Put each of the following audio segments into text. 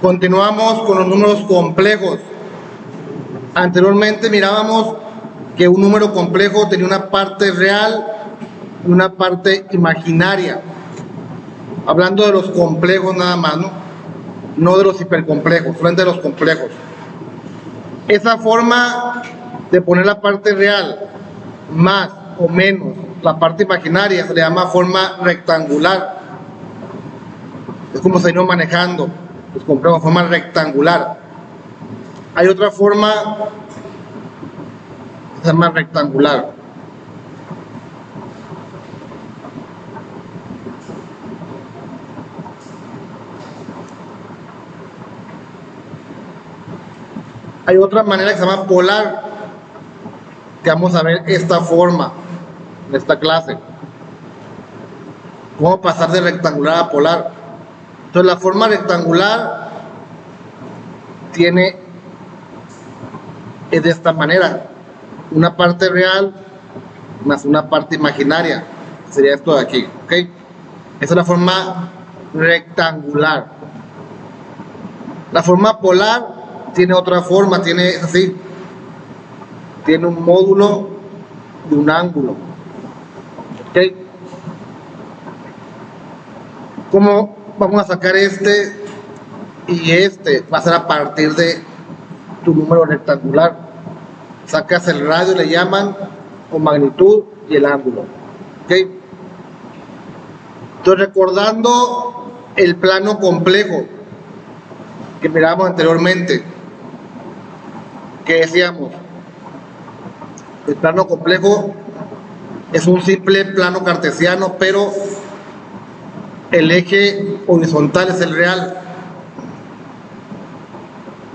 Continuamos con los números complejos. Anteriormente mirábamos que un número complejo tenía una parte real y una parte imaginaria. Hablando de los complejos nada más, ¿no? No de los hipercomplejos, solamente de los complejos. Esa forma de poner la parte real más o menos la parte imaginaria se le llama forma rectangular. Es como se ha ido manejando los complejos de forma rectangular. Hay otra forma que se llama rectangular. Hay otra manera que se llama polar, que vamos a ver esta forma en esta clase. Cómo pasar de rectangular a polar. Entonces la forma rectangular es de esta manera: una parte real más una parte imaginaria. Sería esto de aquí, ¿ok? Esa es la forma rectangular. La forma polar tiene otra forma, es así. Tiene un módulo de un ángulo, ¿ok? ¿Cómo vamos a sacar este y este? Va a ser a partir de tu número rectangular. Sacas el radio, le llaman, o magnitud, y el ángulo, ¿ok? Entonces, recordando el plano complejo que mirábamos anteriormente, que decíamos, el plano complejo es un simple plano cartesiano, pero el eje horizontal es el real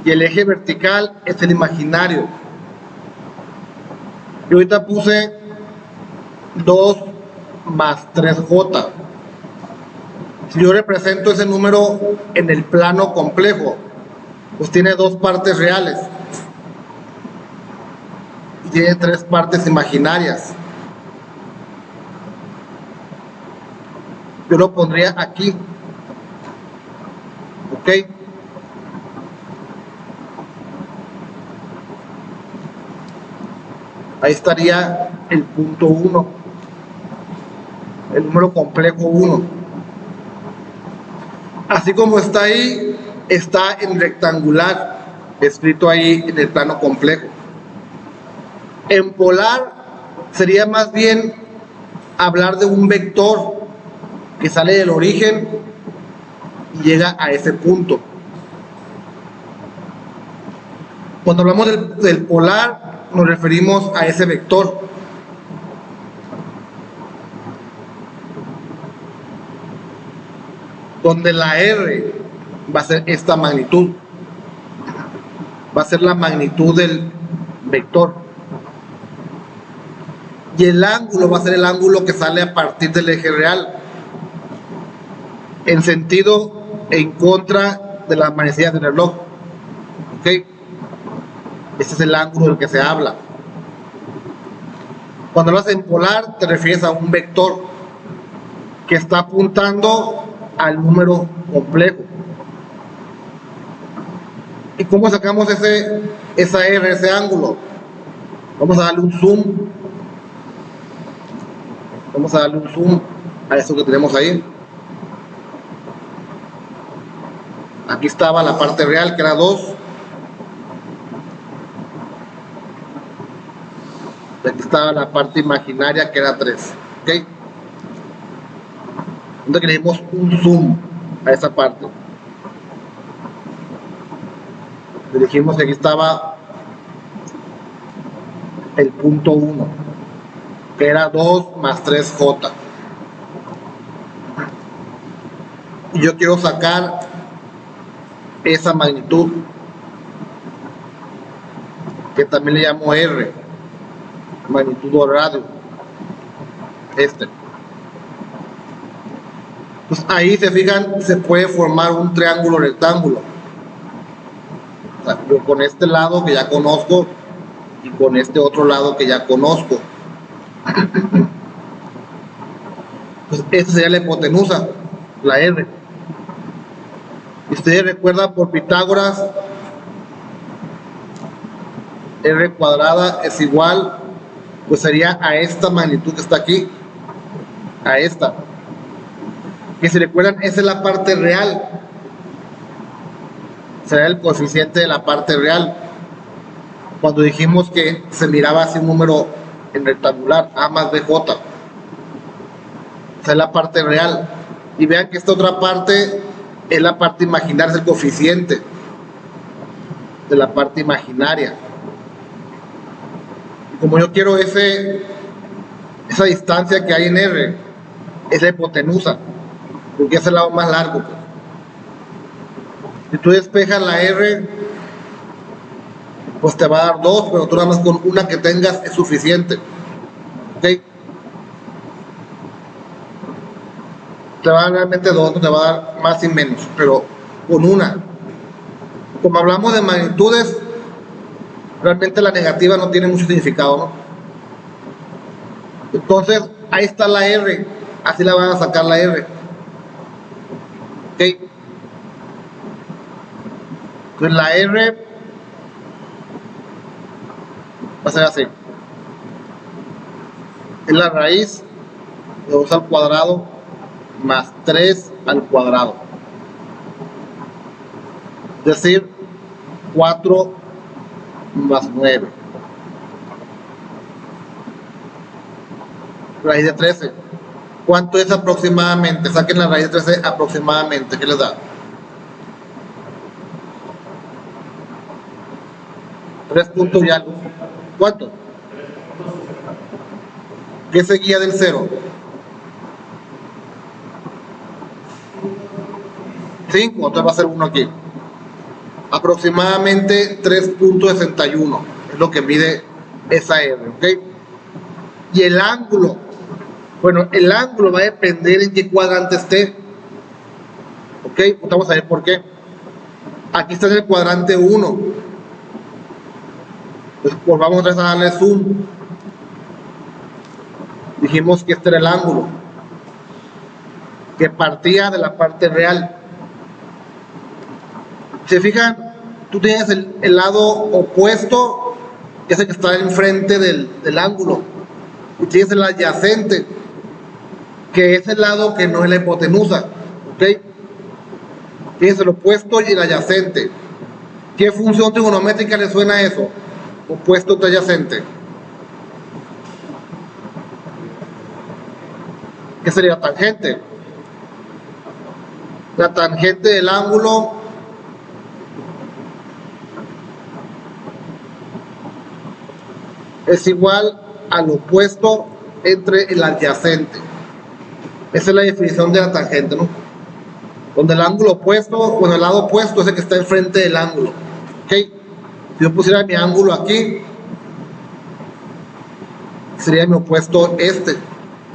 y el eje vertical es el imaginario. Yo ahorita puse 2 más 3j. Si yo represento ese número en el plano complejo, pues tiene 2 partes reales y tiene 3 partes imaginarias. Yo lo pondría aquí, ¿ok? Ahí estaría el punto 1, el número complejo 1. Así como está ahí, está en rectangular, escrito ahí en el plano complejo. En polar sería más bien hablar de un vector que sale del origen y llega a ese punto. Cuando hablamos del polar, nos referimos a ese vector. Donde la R va a ser esta magnitud. Va a ser la magnitud del vector. Y el ángulo va a ser el ángulo que sale a partir del eje real, en sentido en contra de las manecillas del reloj, ¿ok? Ese es el ángulo del que se habla. Cuando hablas en polar, te refieres a un vector que está apuntando al número complejo. ¿Y cómo sacamos esa R, ese ángulo? Vamos a darle un zoom. Vamos a darle un zoom a eso que tenemos ahí. Aquí estaba la parte real, que era 2. Y aquí estaba la parte imaginaria, que era 3. ¿Ok? Entonces le dimos un zoom a esa parte. Le dijimos que aquí estaba el punto 1, que era 2 más 3j. Y yo quiero sacar esa magnitud, que también le llamo R, magnitud o radio. Pues ahí, se fijan, se puede formar un triángulo rectángulo. O sea, yo con este lado que ya conozco y con este otro lado que ya conozco. Pues esta sería la hipotenusa, la R. Ustedes recuerdan por Pitágoras, r cuadrada es igual, pues sería a esta magnitud que está aquí, a esta. Que si recuerdan, esa es la parte real. Será el coeficiente de la parte real. Cuando dijimos que se miraba así un número en rectangular, A más BJ. Esa es la parte real. Y vean que esta otra parte es la parte imaginaria, es el coeficiente de la parte imaginaria. Y como yo quiero esa distancia que hay en R, es la hipotenusa, porque es el lado más largo. Si tú despejas la R, pues te va a dar 2, pero tú nada más con una que tengas es suficiente. ¿Ok? Te va a dar realmente 2, no te va a dar más y menos, pero con una. Como hablamos de magnitudes, realmente la negativa no tiene mucho significado, ¿no? Entonces, ahí está la R, así la van a sacar la R. ¿Ok? Entonces la R va a ser así. Es la raíz de 2 al cuadrado más 3 al cuadrado. Es decir, 4 más 9. Raíz de 13. ¿Cuánto es aproximadamente? Saquen la raíz de 13 aproximadamente. ¿Qué les da? 3 puntos y algo. ¿Cuánto? ¿Qué seguía del 0? 5, entonces va a ser 1 aquí. Aproximadamente 3.61 es lo que mide esa R, ¿ok? Y el ángulo, bueno, el ángulo va a depender en qué cuadrante esté, ¿ok? Pues vamos a ver por qué. Aquí está en el cuadrante 1. Pues vamos otra vez a darle zoom. Dijimos que este era el ángulo que partía de la parte real. Si se fijan, tú tienes el lado opuesto, que es el que está enfrente del ángulo, y tienes el adyacente, que es el lado que no es la hipotenusa, ¿ok? Tienes el opuesto y el adyacente. ¿Qué función trigonométrica le suena a eso? Opuesto y adyacente. ¿Qué sería tangente? La tangente del ángulo es igual al opuesto entre el adyacente. Esa es la definición de la tangente, ¿no? Donde el ángulo opuesto, bueno, el lado opuesto es el que está enfrente del ángulo. ¿Ok? Si yo pusiera mi ángulo aquí, sería mi opuesto este,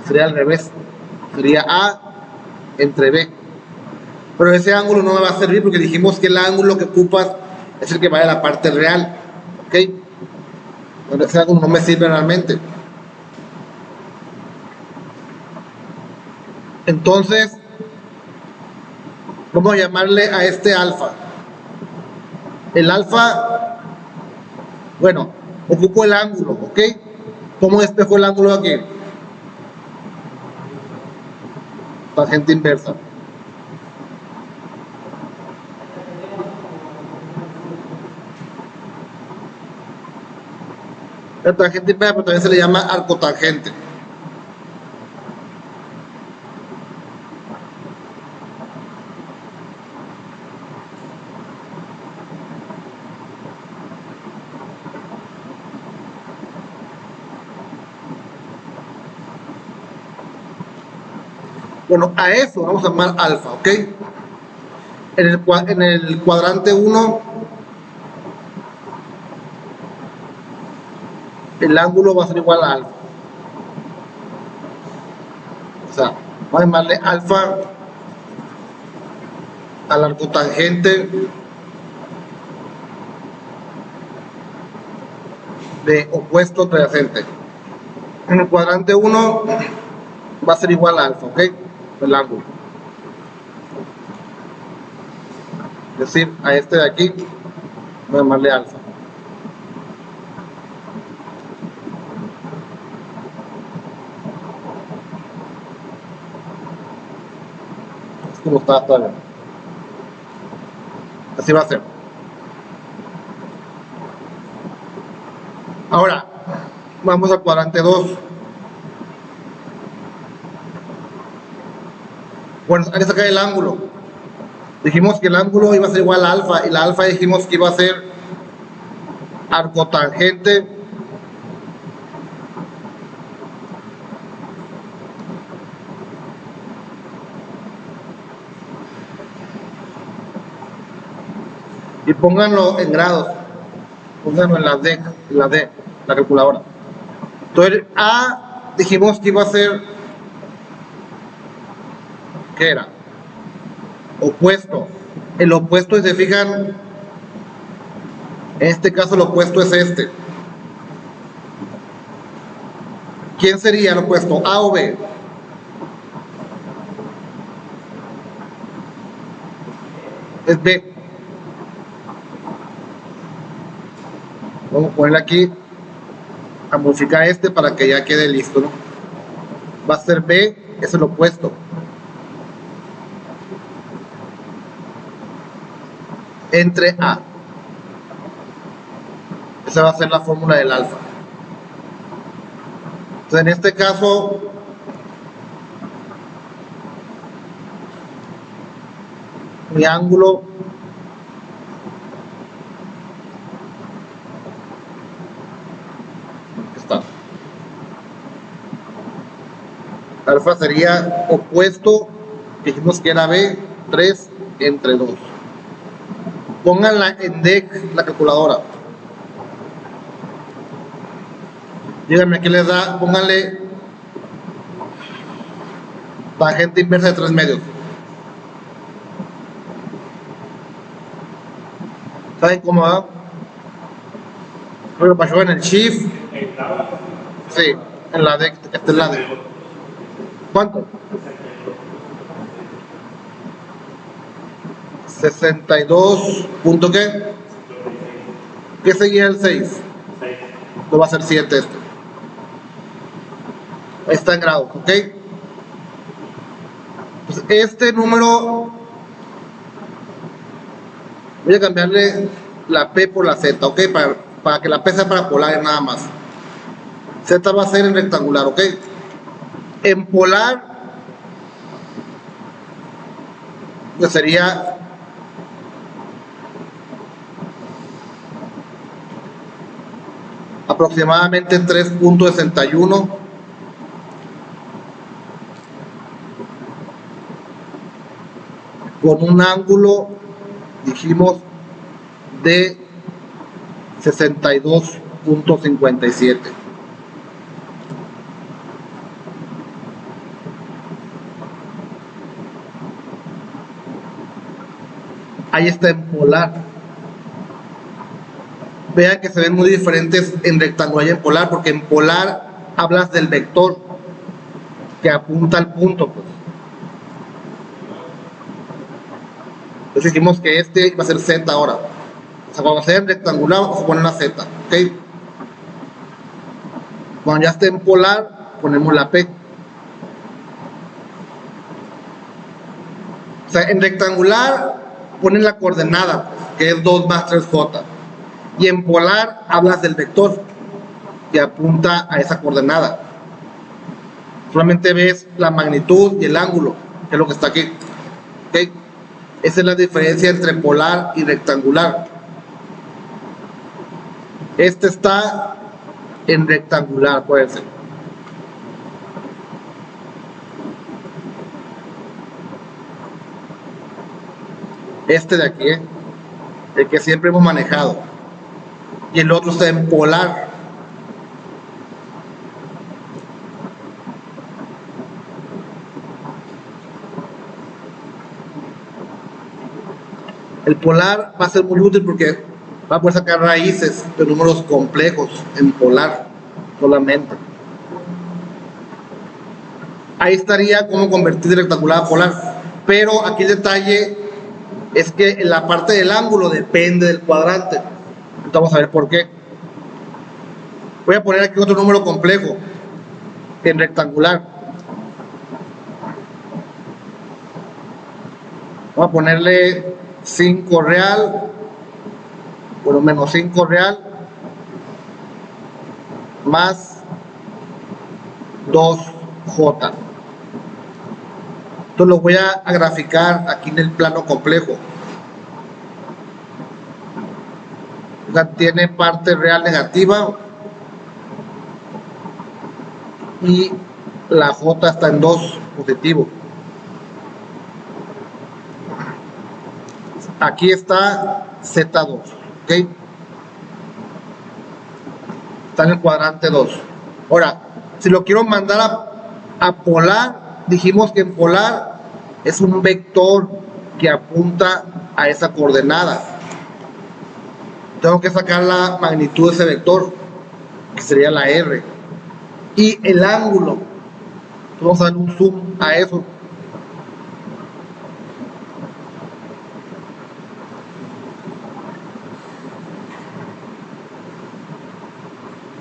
sería al revés. Sería A entre B. Pero ese ángulo no me va a servir porque dijimos que el ángulo que ocupas es el que va de la parte real. ¿Ok? Bueno, ese ángulo no me sirve realmente. Entonces, vamos a llamarle a este alfa. El alfa, bueno, ocupo el ángulo, ¿ok? ¿Cómo despejo el ángulo aquí? Tangente inversa. La tangente inversa, pero también se le llama arcotangente. Bueno, a eso vamos a llamar alfa, ¿ok? En el cuadrante 1, el ángulo va a ser igual a alfa. O sea, vamos a llamarle alfa al arcotangente de opuesto adyacente. En el cuadrante 1 va a ser igual a alfa, ¿ok? El ángulo. Es decir, a este de aquí, voy a llamarle alfa. Es como está todavía. Así va a ser. Ahora, vamos al cuadrante 2. Bueno, hay que sacar el ángulo. Dijimos que el ángulo iba a ser igual a alfa, y la alfa dijimos que iba a ser arcotangente y pónganlo en grados, pónganlo en la D, la calculadora. Entonces, A dijimos que iba a ser, ¿qué era? Opuesto. El opuesto, si se fijan, en este caso el opuesto es este. ¿Quién sería el opuesto? ¿A o B? Es B. Vamos a ponerle aquí, a modificar este para que ya quede listo, ¿no? Va a ser B, es el opuesto. Entre A. Esa va a ser la fórmula del alfa. Entonces, en este caso, mi ángulo está. Alfa sería opuesto, dijimos que era B, 3 entre 2. Pónganla en DEC, la calculadora. Díganme qué les da, pónganle tangente inversa de 3 medios. ¿Saben cómo va? Lo pasó en el shift. Sí, en la DEC, esta es la DEC. ¿Cuánto? 62. ¿Punto qué? ¿Qué seguía el 6? No va a ser 7 este. Ahí está en grados, ¿ok? Pues este número, voy a cambiarle la P por la Z, ¿ok? Para que la P sea para polares nada más. Z va a ser en rectangular, ¿ok? En polar, pues sería aproximadamente 3.61 con un ángulo, dijimos, de 62.57. Ahí está en polar. Vean que se ven muy diferentes en rectangular y en polar, porque en polar hablas del vector que apunta al punto, pues. Entonces dijimos que este va a ser Z ahora. O sea, cuando sea en rectangular, vamos a poner una Z, ¿ok? Cuando ya esté en polar, ponemos la P. O sea, en rectangular ponen la coordenada, pues, que es 2 más 3J. Y en polar hablas del vector que apunta a esa coordenada. Solamente ves la magnitud y el ángulo, que es lo que está aquí. ¿Okay? Esa es la diferencia entre polar y rectangular. Este está en rectangular, puede ser. Este de aquí, el que siempre hemos manejado. Y el otro está en polar. El polar va a ser muy útil porque va a poder sacar raíces de números complejos en polar solamente. Ahí estaría cómo convertir de rectangular a polar. Pero aquí el detalle es que la parte del ángulo depende del cuadrante. Entonces vamos a ver por qué. Voy a poner aquí otro número complejo en rectangular. Vamos a ponerle 5 real, bueno, menos 5 real, más 2J. Entonces lo voy a graficar aquí en el plano complejo. O sea, tiene parte real negativa y la J está en 2 positivo. Aquí está Z2, ¿ok? Está en el cuadrante 2. Ahora, si lo quiero mandar a polar, dijimos que en polar es un vector que apunta a esa coordenada. Tengo que sacar la magnitud de ese vector, que sería la R. Y el ángulo, vamos a dar un zoom a eso.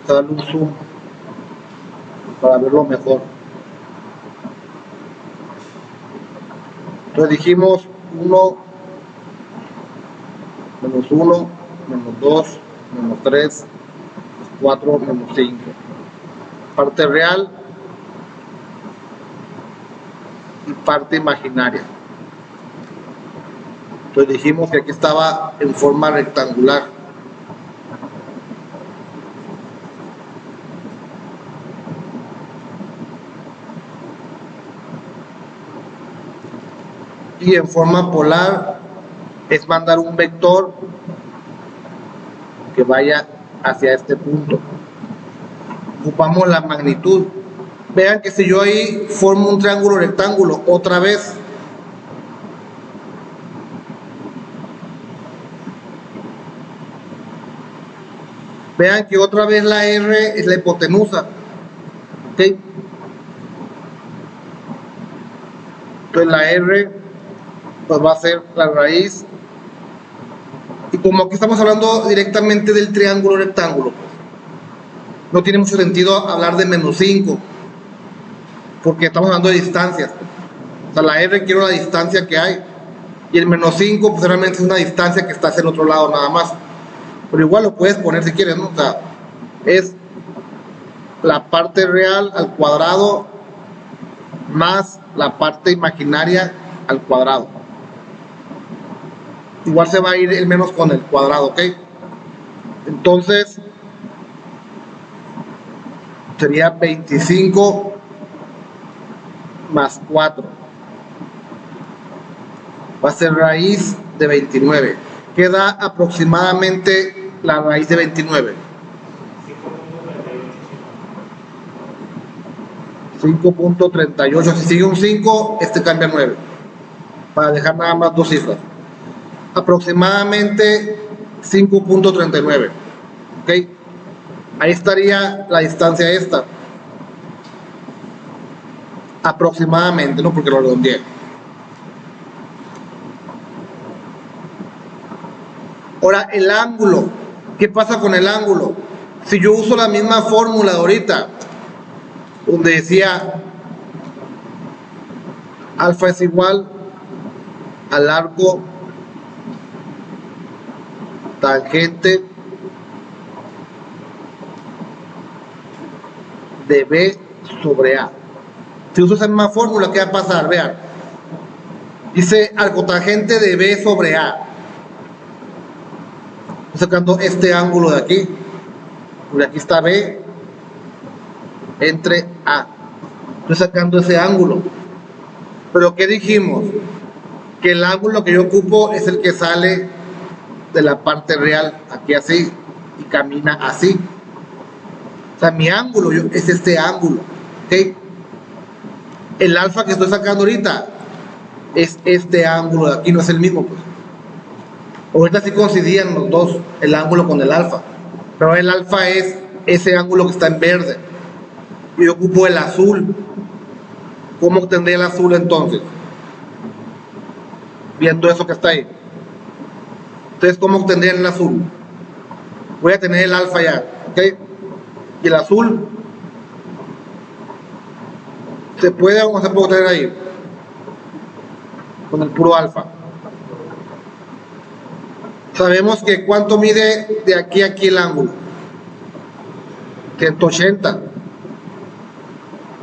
Vamos a darle un zoom para verlo mejor. Entonces dijimos 1, menos 1, menos 2, menos 3, 4, menos 5. Parte real y parte imaginaria. Entonces dijimos que aquí estaba en forma rectangular. Y en forma polar es mandar un vector que vaya hacia este punto. Ocupamos la magnitud. Vean que si yo ahí formo un triángulo rectángulo otra vez, vean que otra vez la R es la hipotenusa, ¿ok? Entonces la R pues va a ser la raíz, y como aquí estamos hablando directamente del triángulo rectángulo, no tiene mucho sentido hablar de menos 5, porque estamos hablando de distancias. O sea, la R quiero la distancia que hay, y el menos 5 pues realmente es una distancia que está hacia el otro lado nada más, pero igual lo puedes poner si quieres, ¿no? O sea, es la parte real al cuadrado más la parte imaginaria al cuadrado. Igual se va a ir el menos con el cuadrado, ¿ok? Entonces sería 25 más 4. Va a ser raíz de 29. Queda aproximadamente la raíz de 29. 5.38. Si sigue un 5, este cambia a 9. Para dejar nada más dos cifras. Aproximadamente 5.39. ¿Ok? Ahí estaría la distancia esta. Aproximadamente, no porque lo redondeé. Ahora, el ángulo. ¿Qué pasa con el ángulo? Si yo uso la misma fórmula de ahorita, donde decía alfa es igual al arco tangente de B sobre A. Si uso esa misma fórmula, ¿qué va a pasar? Vean. Dice arco tangente de B sobre A. Estoy sacando este ángulo de aquí. Porque aquí está B entre A. Estoy sacando ese ángulo. Pero ¿qué dijimos? Que el ángulo que yo ocupo es el que sale de la parte real, aquí así, y camina así. O sea, mi ángulo es este ángulo, ¿ok? El alfa que estoy sacando ahorita es este ángulo de aquí, no es el mismo, pues. Ahorita sí coincidían los dos, el ángulo con el alfa, pero el alfa es ese ángulo que está en verde. Y yo ocupo el azul. ¿Cómo tendría el azul entonces? Viendo eso que está ahí. Entonces, ¿cómo obtendrían el azul? Voy a tener el alfa ya, ¿ok? Y el azul, ¿se puede o no se puede obtener ahí? Con el puro alfa. Sabemos que cuánto mide de aquí a aquí el ángulo. 180.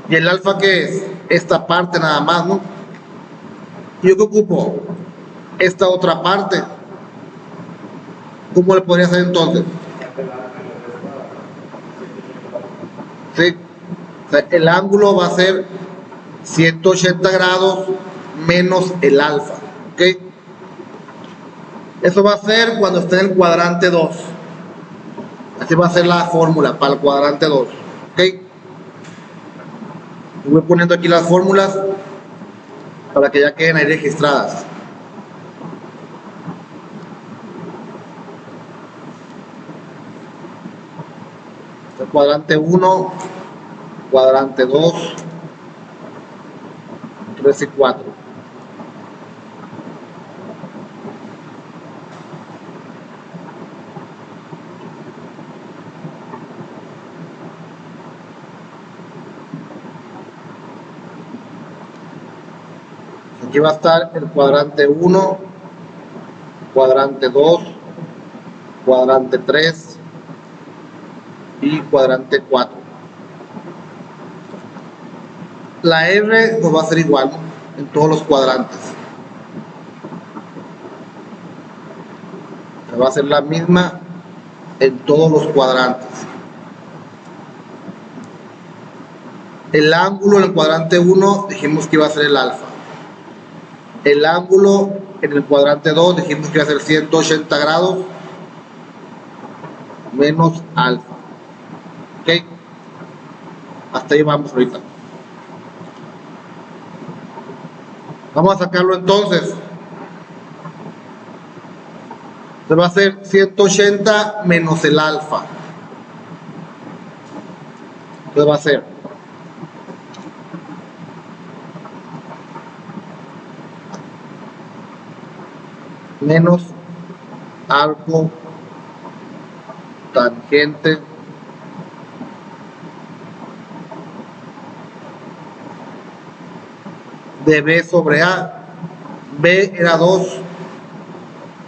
¿Y el alfa qué es? Esta parte nada más, ¿no? ¿Y yo qué ocupo? Esta otra parte. ¿Cómo le podría hacer entonces? ¿Sí? O sea, el ángulo va a ser 180 grados menos el alfa. ¿Ok? Eso va a ser cuando esté en el cuadrante 2. Así va a ser la fórmula para el cuadrante 2. ¿Ok? Voy poniendo aquí las fórmulas para que ya queden ahí registradas. El cuadrante 1, cuadrante 2, 3 y 4. Aquí va a estar el cuadrante 1, cuadrante 2, cuadrante 3 y cuadrante 4. La R nos va a ser igual, ¿no? En todos los cuadrantes. Va a ser la misma en todos los cuadrantes. El ángulo en el cuadrante 1 dijimos que iba a ser el alfa. El ángulo en el cuadrante 2 dijimos que iba a ser 180 grados menos alfa. ¿Ok? Hasta ahí vamos ahorita. Vamos a sacarlo entonces. Se va a hacer 180 menos el alfa. Entonces va a ser menos arco tangente de B sobre A. B era 2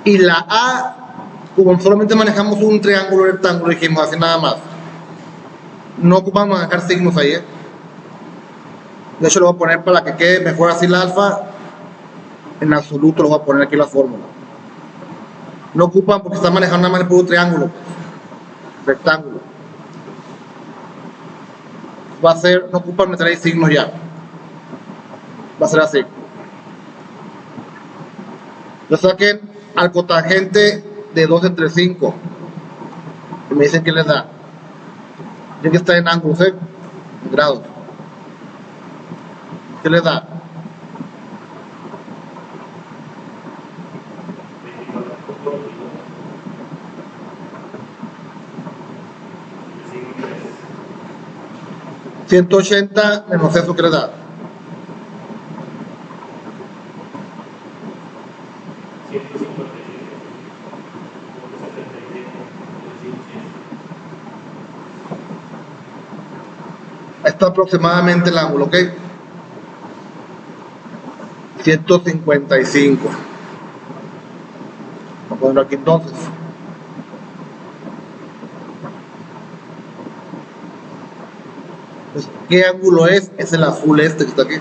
y la A, como solamente manejamos un triángulo rectángulo, dijimos así nada más, no ocupamos manejar signos ahí, de hecho lo voy a poner para que quede mejor así la alfa. En absoluto lo voy a poner aquí la fórmula, no ocupan porque están manejando nada más el puro triángulo, rectángulo. Va a ser, no ocupan meter ahí signos ya, va a ser así. Yo saquen al cotangente de 2 entre 5 y me dicen que les da. Tiene que estar en ángulos, en grados. ¿Qué les da? ¿180 menos eso qué les da? 157. Está aproximadamente el ángulo, ¿ok? 155. Vamos a ponerlo aquí entonces. Pues, ¿qué ángulo es? Es el azul este que está aquí.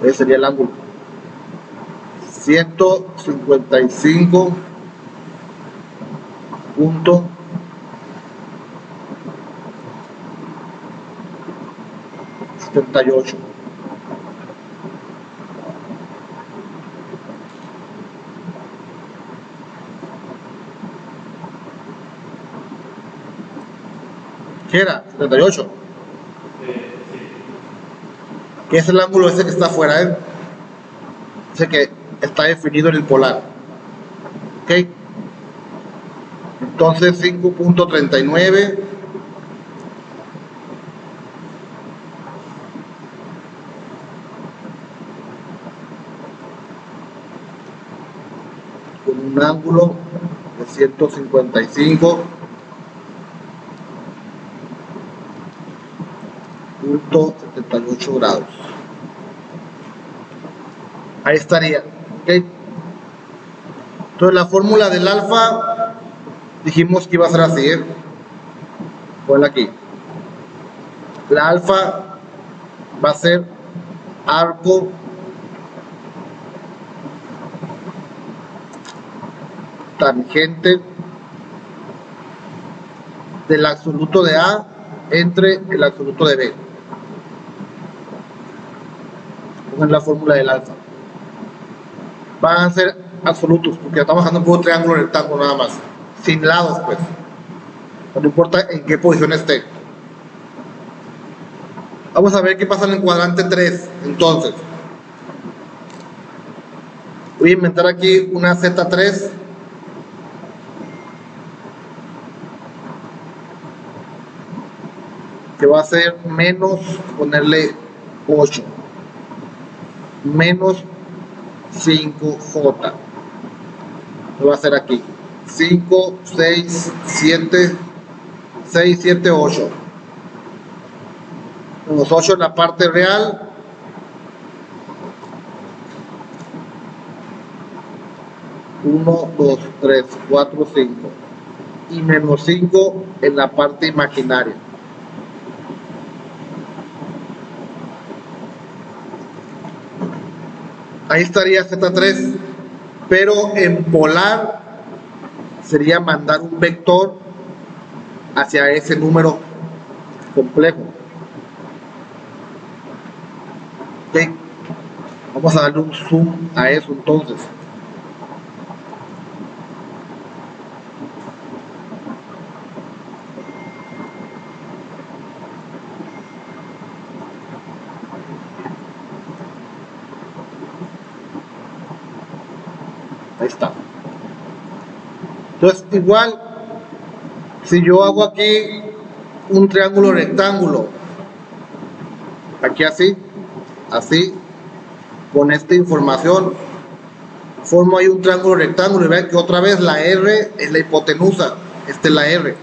Ese sería el ángulo. 155.78. ¿Qué era? 78. ¿Qué es el ángulo ese que está afuera? Ese que está definido en el polar. ¿Ok? Entonces 5.39 con una ángulo de 155.78 grados. Ahí estaría, ¿ok? Entonces la fórmula del alfa dijimos que iba a ser así, ¿eh? Ponla aquí. La alfa va a ser arco tangente del absoluto de A entre el absoluto de B. Pongan la fórmula del alfa. Van a ser absolutos, porque estamos trabajando por un triángulo rectángulo nada más, sin lados, pues. No importa en qué posición esté. Vamos a ver qué pasa en el cuadrante 3. Entonces, voy a inventar aquí una Z3. Que va a ser menos, ponerle 8. Menos 5J. Lo va a hacer aquí. 5, 6, 7, 6, 7, 8. Los 8 en la parte real. Uno, 2, 3, 4, 5. Y menos 5 en la parte imaginaria. Ahí estaría Z3, pero en polar sería mandar un vector hacia ese número complejo. ¿Okay? Vamos a darle un zoom a eso entonces. Ahí está. Entonces, igual, si yo hago aquí un triángulo rectángulo, aquí así, así, con esta información, formo ahí un triángulo rectángulo y vean que otra vez la R es la hipotenusa, esta es la R.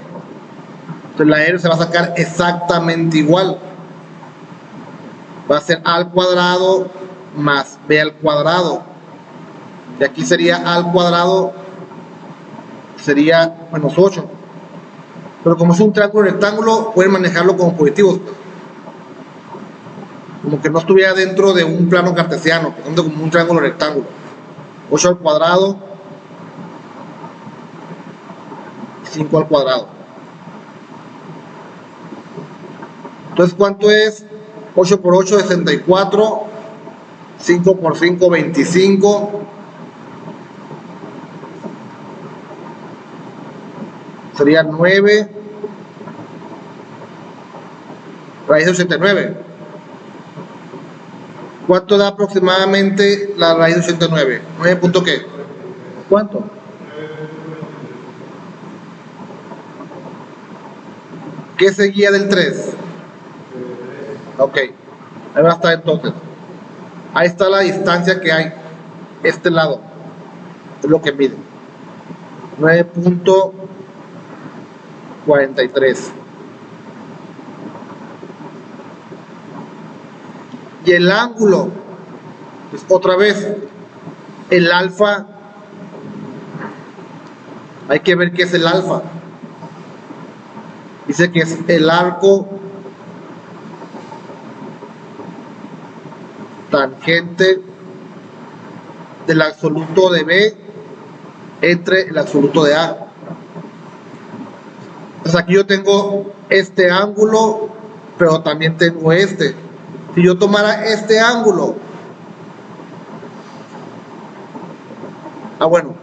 Entonces la R se va a sacar exactamente igual. Va a ser A al cuadrado más B al cuadrado. Y aquí sería A al cuadrado, sería menos 8. Pero como es un triángulo rectángulo, pueden manejarlo como positivos. Como que no estuviera dentro de un plano cartesiano, como un triángulo rectángulo. 8 al cuadrado, 5 al cuadrado. Entonces, ¿cuánto es? 8 por 8, 64. 5 por 5, 25. Sería 9. Raíz de 89. ¿Cuánto da aproximadamente la raíz de 89? 9 punto ¿qué? ¿Cuánto? ¿Qué seguía del 3? Ok, ahí va a estar entonces. Ahí está la distancia que hay. Este lado es lo que mide. 9.43. Y el ángulo, pues otra vez, el alfa, hay que ver qué es el alfa. Dice que es el arco tangente del absoluto de B entre el absoluto de A. Entonces aquí yo tengo este ángulo, pero también tengo este. Si yo tomara este ángulo, bueno,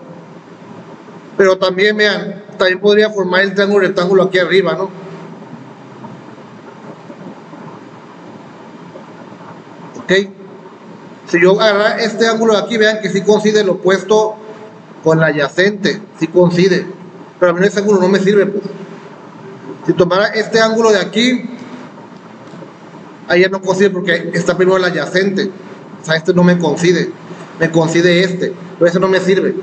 pero también vean, también podría formar el triángulo rectángulo aquí arriba, ¿no? Ok. Si yo agarrar este ángulo de aquí, vean que sí coincide el opuesto con la adyacente, sí coincide, pero a mí ese ángulo no me sirve, pues. Si tomara este ángulo de aquí, ahí ya no coincide porque está primero el adyacente, o sea, este no me coincide este, pero ese no me sirve.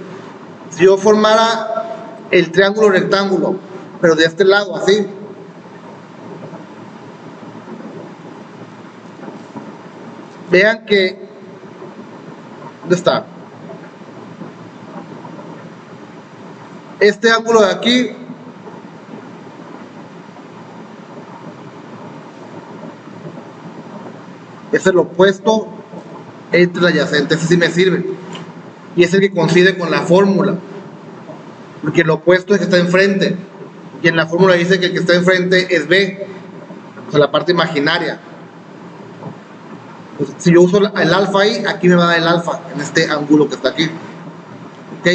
Si yo formara el triángulo rectángulo, pero de este lado, así, vean que, ¿dónde está? Este ángulo de aquí es el opuesto entre el adyacente. Ese sí me sirve. Y es el que coincide con la fórmula. Porque el opuesto es que está enfrente. Y en la fórmula dice que el que está enfrente es B. O sea, la parte imaginaria. Pues, si yo uso el alfa ahí, aquí me va a dar el alfa. En este ángulo que está aquí. ¿Ok?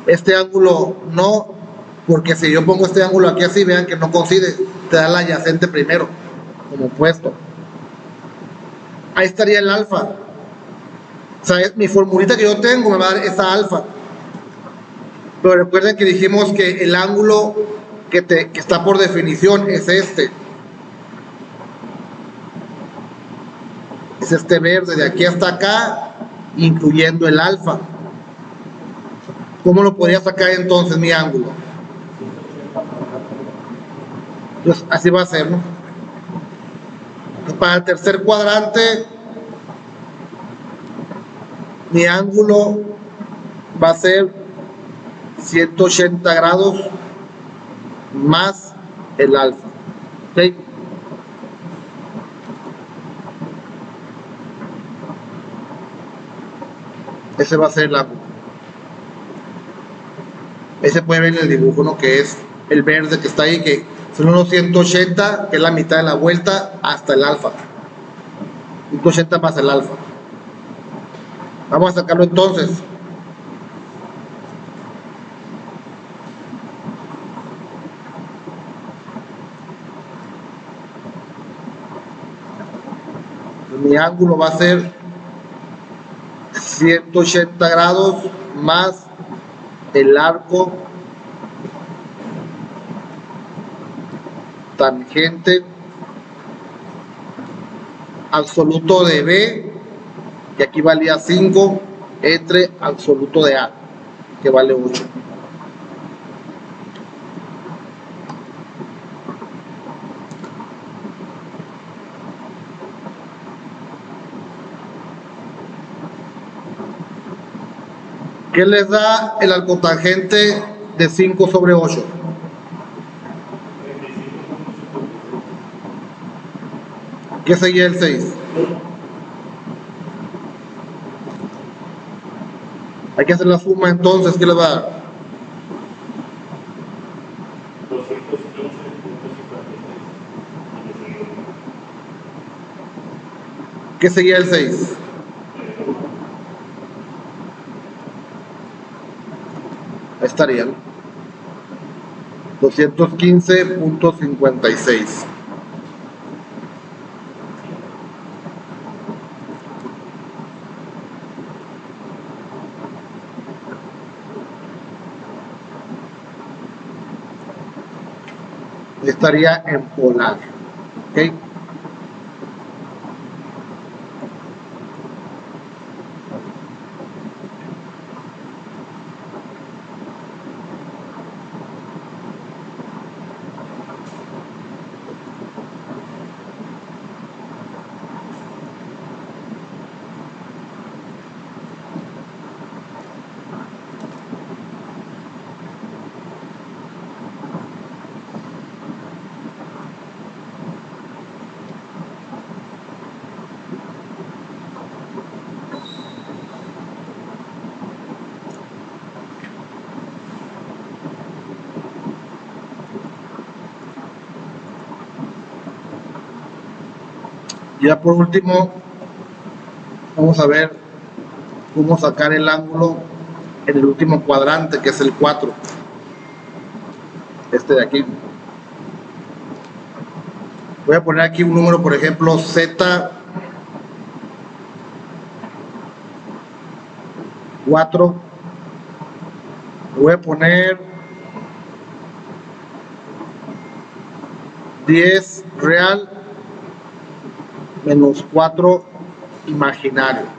Este ángulo no, porque si yo pongo este ángulo aquí así, vean que no coincide, te da el adyacente primero, como opuesto. Ahí estaría el alfa. O sea, mi formulita que yo tengo me va a dar esa alfa. Pero recuerden que dijimos que el ángulo que está por definición es este. Es este verde, de aquí hasta acá, incluyendo el alfa. ¿Cómo lo podría sacar entonces mi ángulo? Pues así va a ser, ¿no? Entonces, para el tercer cuadrante, mi ángulo va a ser 180 grados más el alfa. ¿Ok? Ese va a ser el ángulo. Ese puede ver en el dibujo, ¿no? Que es el verde que está ahí, que son unos 180, que es la mitad de la vuelta, hasta el alfa. 180 más el alfa. Vamos a sacarlo entonces. Mi ángulo va a ser 180 grados más el arco tangente absoluto de B, que aquí valía 5, entre absoluto de A, que vale 8. ¿Qué les da el arco tangente de 5 sobre 8? ¿Qué seguía el 6? Hay que hacer la suma entonces, ¿qué les va a dar? 215.56. ¿Qué seguía el 6? Ahí estarían. 215.56. Estaría en polar. ¿Ok? Ya por último, vamos a ver cómo sacar el ángulo en el último cuadrante, que es el 4. Este de aquí. Voy a poner aquí un número, por ejemplo, Z 4. Voy a poner 10 real menos 4 imaginario.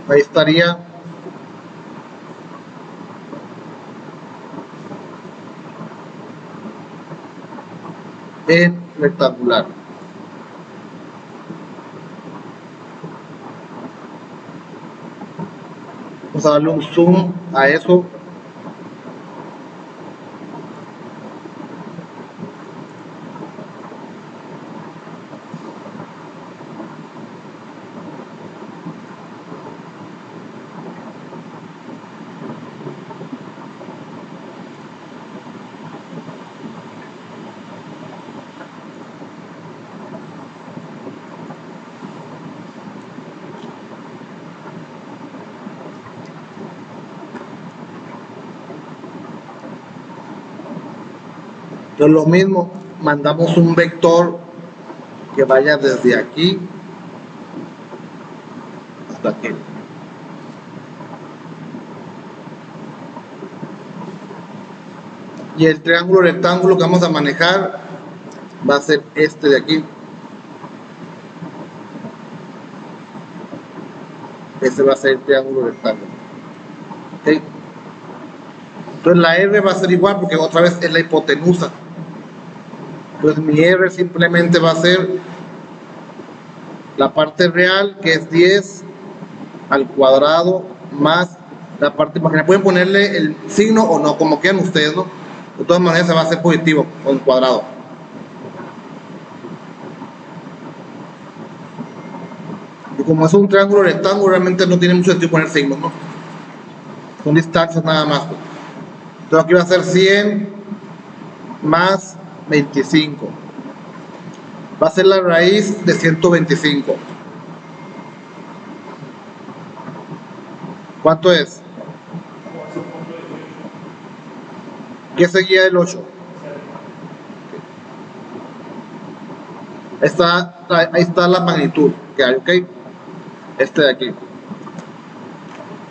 Ahí estaría en rectangular. Vamos a darle un zoom a eso. Entonces lo mismo, mandamos un vector que vaya desde aquí hasta aquí. Y el triángulo rectángulo que vamos a manejar va a ser este de aquí. Este va a ser el triángulo rectángulo. ¿Okay? Entonces la R va a ser igual porque otra vez es la hipotenusa. Entonces mi R simplemente va a ser la parte real, que es 10 al cuadrado, más la parte imaginaria. Pueden ponerle el signo o no, como quieran ustedes, ¿no? De todas maneras se va a hacer positivo con cuadrado. Y como es un triángulo rectángulo, realmente no tiene mucho sentido poner signos, ¿no? Son distancias nada más. Entonces aquí va a ser 100 más 25. Va a ser la raíz de 125. ¿Cuánto es? ¿Qué seguía el 8? Ahí está la magnitud que hay, ¿ok? Este de aquí.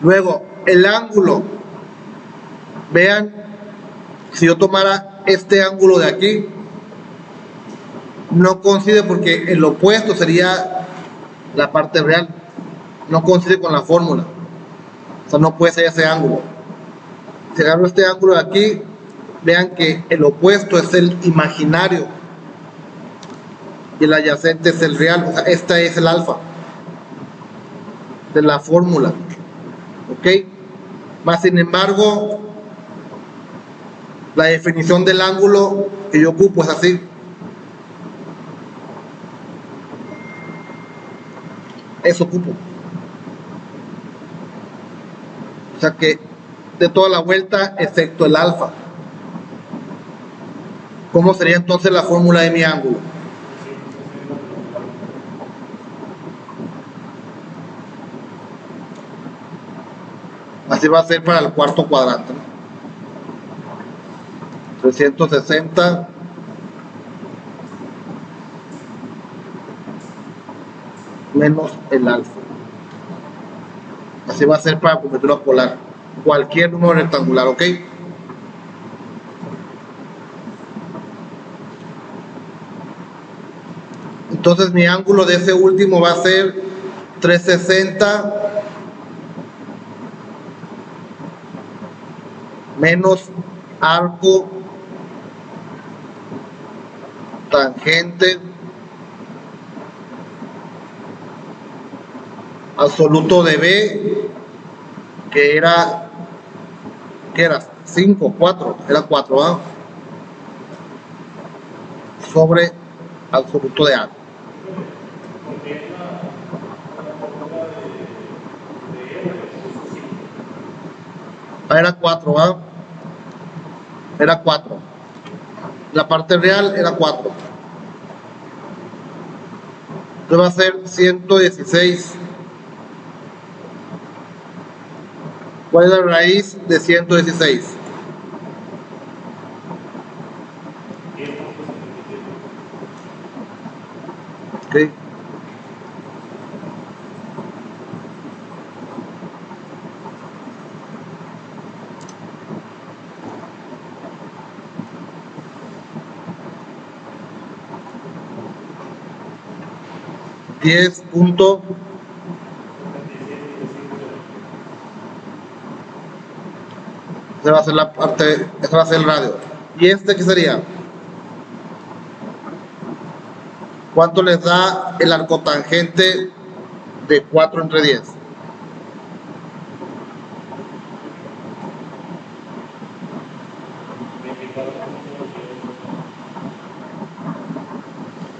Luego, el ángulo. Vean, si yo tomara este ángulo de aquí, no coincide porque el opuesto sería la parte real. No coincide con la fórmula. O sea, no puede ser ese ángulo. Si agarro este ángulo de aquí, vean que el opuesto es el imaginario y el adyacente es el real. O sea, este es el alfa de la fórmula. ¿Ok? Más sin embargo, la definición del ángulo que yo ocupo es así. Eso ocupo. O sea que de toda la vuelta, excepto el alfa. ¿Cómo sería entonces la fórmula de mi ángulo? Así va a ser para el cuarto cuadrante, ¿no? 360 menos el alfa. Así va a ser para cobertura polar. Cualquier número rectangular, ¿ok? Entonces mi ángulo de ese último va a ser 360 menos arco tangente absoluto de B, que era 5, 4, era 4, ¿ah? Sobre absoluto de A. Era 4, ¿ah? Era 4. La parte real era 4. Entonces va a ser 116. ¿Cuál es la raíz de 116? Ok. Diez punto. Esa va a ser la parte, esa va a ser el radio. ¿Y este qué sería? ¿Cuánto les da el arcotangente de 4 entre 10?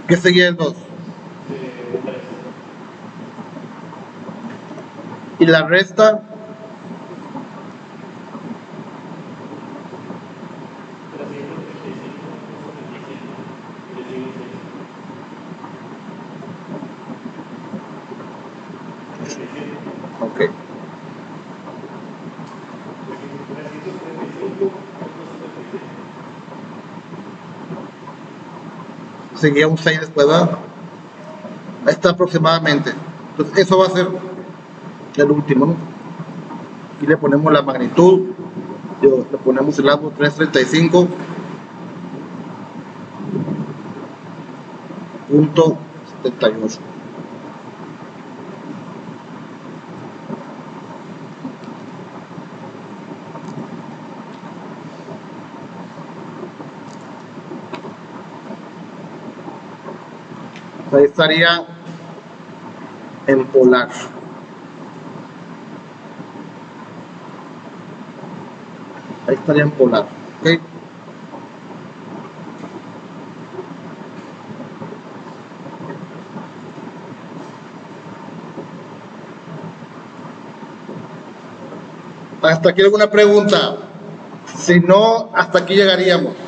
¿Qué seguía el 2? ¿Y la resta? Ok. Seguía un 6 después, ¿verdad? Ahí está aproximadamente. Entonces eso va a ser el último, ¿no? Aquí le ponemos la magnitud. Le ponemos el lado 335.78. Ahí estaría en polar. Ahí estaría en polar. ¿Ok? ¿Hasta aquí alguna pregunta? Si no, hasta aquí llegaríamos.